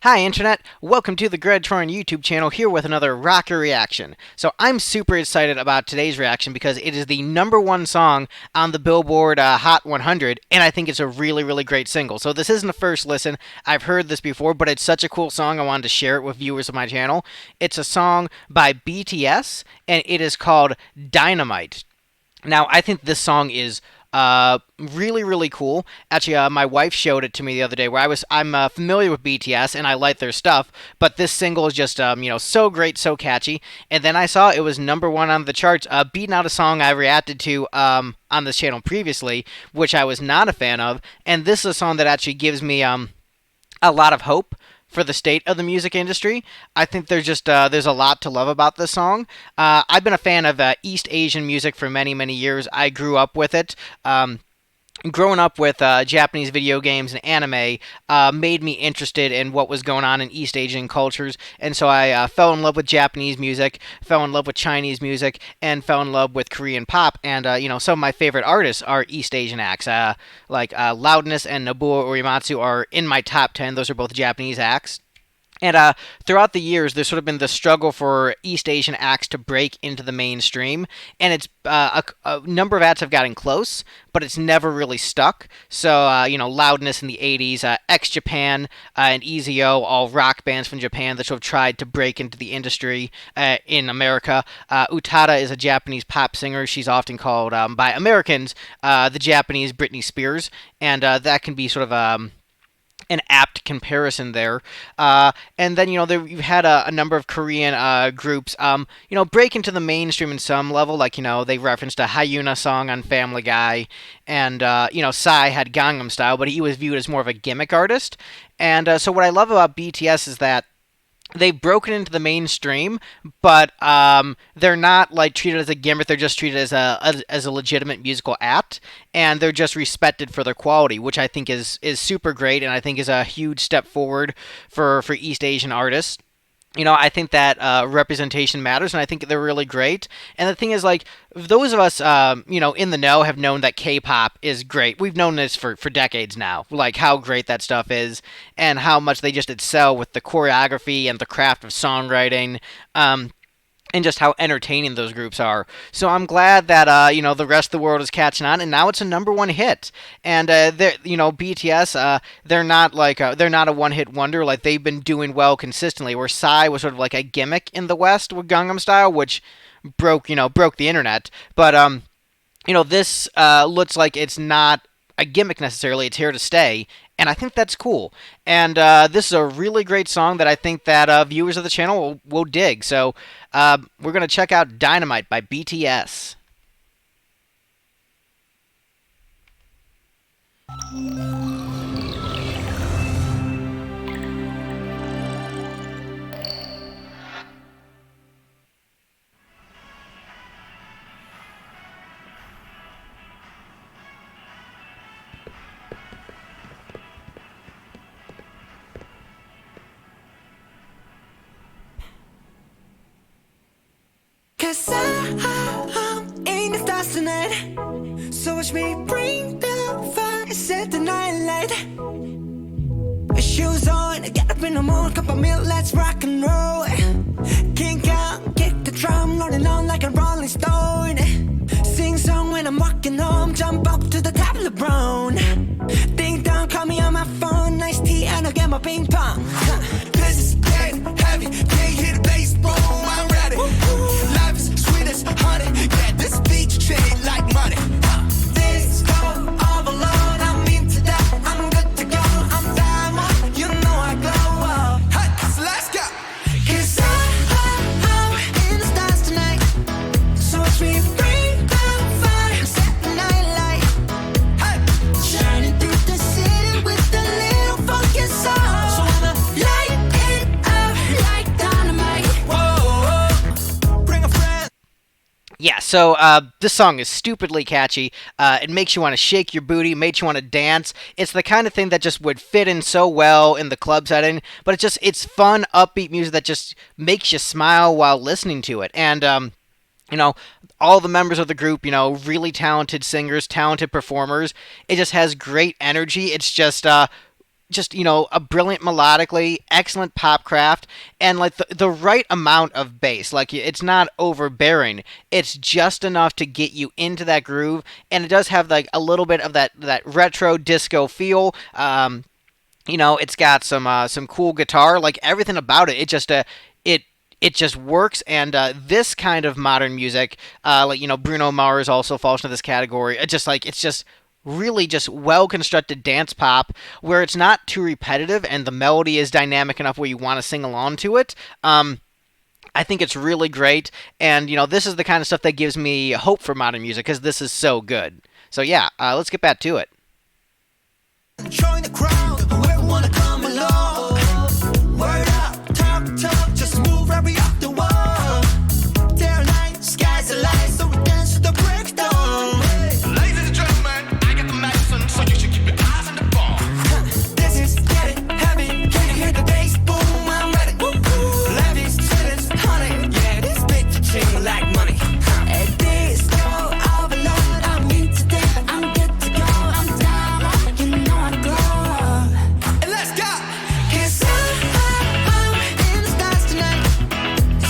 Hi Internet, welcome to the Troyan YouTube channel here with another rocker reaction. So I'm super excited about today's reaction because it is the number one song on the Billboard Hot 100, and I think it's a really great single. So this isn't a first listen, I've heard this before, but it's such a cool song I wanted to share it with viewers of my channel. It's a song by BTS, and it is called Dynamite. Now, I think this song is really cool. Actually, my wife showed it to me the other day. I'm familiar with BTS and I like their stuff, but this single is just so great, so catchy. And then I saw it was number one on the charts, beating out a song I reacted to on this channel previously, which I was not a fan of. And this is a song that actually gives me a lot of hope for the state of the music industry. I think there's a lot to love about this song. I've been a fan of East Asian music for many years. I grew up with it. Growing up with Japanese video games and anime made me interested in what was going on in East Asian cultures, and so I fell in love with Japanese music, fell in love with Chinese music, and fell in love with Korean pop. And some of my favorite artists are East Asian acts, like Loudness and Nobuo Uematsu are in my top 10. Those are both Japanese acts. And throughout the years, there's sort of been the struggle for East Asian acts to break into the mainstream, and it's a number of acts have gotten close, but it's never really stuck. So, Loudness in the 80s, X-Japan, and EZO, all rock bands from Japan that sort of tried to break into the industry in America. Utada is a Japanese pop singer. She's often called, by Americans, the Japanese Britney Spears, and that can be sort of an apt comparison there. And then, you've had a number of Korean groups, break into the mainstream in some level. Like, they referenced a Hyuna song on Family Guy. And, Psy had Gangnam Style, but he was viewed as more of a gimmick artist. And so what I love about BTS is that they've broken into the mainstream, but they're not like treated as a gimmick. They're just treated as a legitimate musical act, and they're just respected for their quality, which I think is super great, and I think is a huge step forward for East Asian artists. I think that representation matters, and I think they're really great. And the thing is, like, those of us, in the know have known that K-pop is great. We've known this for decades now, like how great that stuff is and how much they just excel with the choreography and the craft of songwriting. And just how entertaining those groups are. So I'm glad that the rest of the world is catching on, and now it's a number one hit. And BTS, they're not they're not a one-hit wonder. Like, they've been doing well consistently. Where Psy was sort of like a gimmick in the West with Gangnam Style, which broke the internet. But this looks like it's not a gimmick necessarily. It's here to stay, and I think that's cool. And this is a really great song that I think that viewers of the channel will dig. So we're going to check out Dynamite by BTS. Cause I'm in the stars tonight. So watch me bring the fire and set the night light. Shoes on, get up in the morning, cup of milk, let's rock and roll. Kink out, kick the drum, rolling on like a rolling stone. Sing song when I'm walking home, jump up to the top of the brown. Ding dong, call me on my phone, nice tea and I'll get my ping pong. This is getting heavy, can't hear the bass, boom, I'm ready. Life is sweet as honey, yeah, this beach chain like money. This go all alone, I'm into that, I'm good to go, I'm diamond, you know I glow up. Hey, so let's go. Cause I'm in the stars tonight, so watch me bring the fire, set the night light. Hey, shining through the city with a little funky soul. So I'ma light it up like dynamite. Whoa, bring a friend. Yeah, so this song is stupidly catchy. It makes you want to shake your booty, makes you want to dance. It's the kind of thing that just would fit in so well in the club setting, but it's fun, upbeat music that just makes you smile while listening to it. And all the members of the group, really talented singers, talented performers. It just has great energy. It's just just a brilliant melodically, excellent pop craft, and like the right amount of bass. Like it's not overbearing. It's just enough to get you into that groove, and it does have like a little bit of that retro disco feel. It's got some cool guitar. Like everything about it, it it just works. And this kind of modern music, like Bruno Mars also falls into this category. It's just really just well constructed dance pop where it's not too repetitive and the melody is dynamic enough where you want to sing along to it. I think it's really great, and this is the kind of stuff that gives me hope for modern music because this is so good. So yeah, let's get back to it. Join the crowd, whoever wanna come along. Word up, talk, talk, just move right up the wall. Day or night, sky's the light, so we dance to the break of dawn. Ladies and gentlemen, I got the medicine, so you should keep your eyes on the ball. This is getting heavy, can you hear the bass? Boom, I'm ready. Levies, students, honey, yeah, this bitch ching like money. This go overload, I'm in today, I'm good to go, I'm down, you know I'm glow. And let's go! 'Cause I'm in the stars tonight.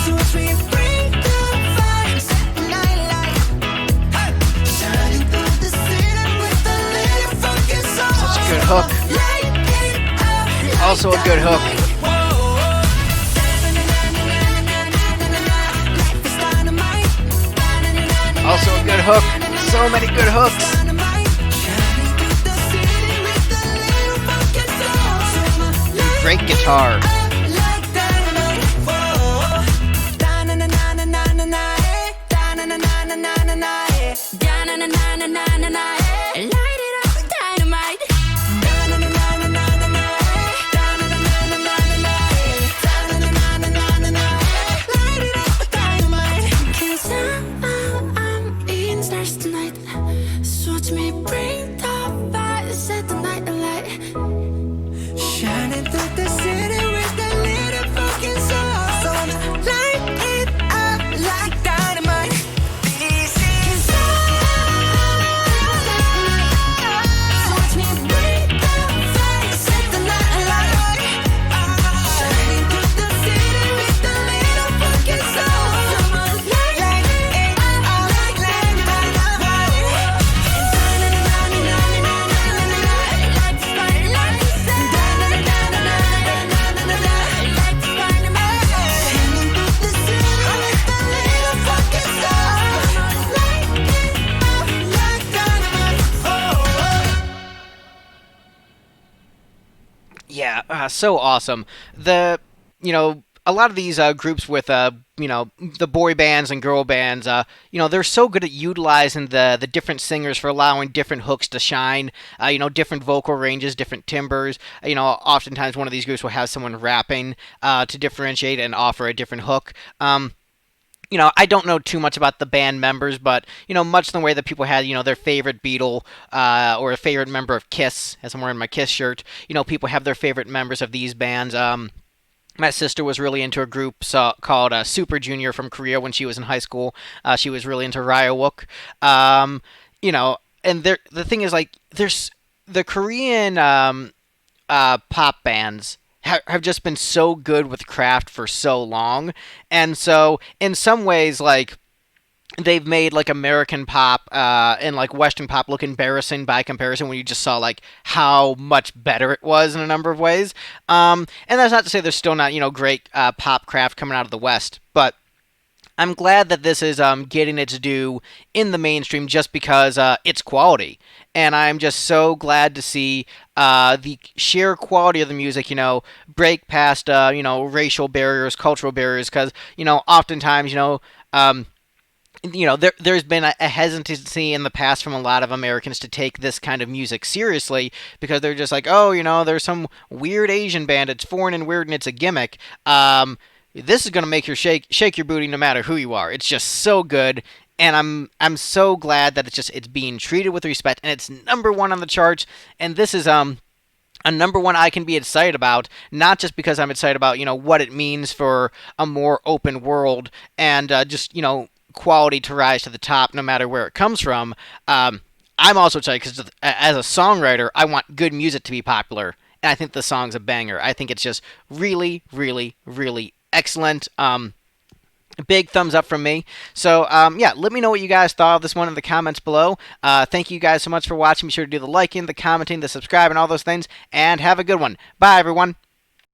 So watch me bring the fire, set the night light. Hey! Shining through the city with a little funky soul. Such a good hook. Light it up, Also a good hook. life is dynamite. Also a good hook. So many good hooks. Great guitar. Watch me bring the fire, set the night alight. Shining through the city with a little fucking soul. So light it up like dynamite. This is so watch me bring the fire, set the night alight. Shining through the city with a little fucking soul. So light it up like dynamite. Yeah, so awesome. A lot of these groups with the boy bands and girl bands, they're so good at utilizing the different singers for allowing different hooks to shine. Different vocal ranges, different timbres. Oftentimes one of these groups will have someone rapping to differentiate and offer a different hook. I don't know too much about the band members, but much in the way that people had their favorite Beatle or a favorite member of Kiss, as I'm wearing my Kiss shirt. People have their favorite members of these bands. My sister was really into a group called Super Junior from Korea when she was in high school. She was really into Ryowook. And the thing is, like, there's the Korean pop bands have just been so good with craft for so long, and so in some ways, like, they've made like American pop and like Western pop look embarrassing by comparison when you just saw like how much better it was in a number of ways. And that's not to say there's still not great pop craft coming out of the West, but I'm glad that this is getting its due in the mainstream just because it's quality. And I'm just so glad to see the sheer quality of the music, break past, racial barriers, cultural barriers, because, oftentimes, there's been a hesitancy in the past from a lot of Americans to take this kind of music seriously because they're just like, oh, there's some weird Asian band, it's foreign and weird and it's a gimmick. This is gonna make you shake your booty no matter who you are. It's just so good, and I'm so glad that it's being treated with respect, and it's number one on the charts. And this is a number one I can be excited about, not just because I'm excited about what it means for a more open world and just quality to rise to the top no matter where it comes from. I'm also excited because as a songwriter, I want good music to be popular. and I think the song's a banger. I think it's just really, really, really excellent. Big thumbs up from me. So, yeah, let me know what you guys thought of this one in the comments below. Thank you guys so much for watching. Be sure to do the liking, the commenting, the subscribe, and all those things. And have a good one. Bye, everyone.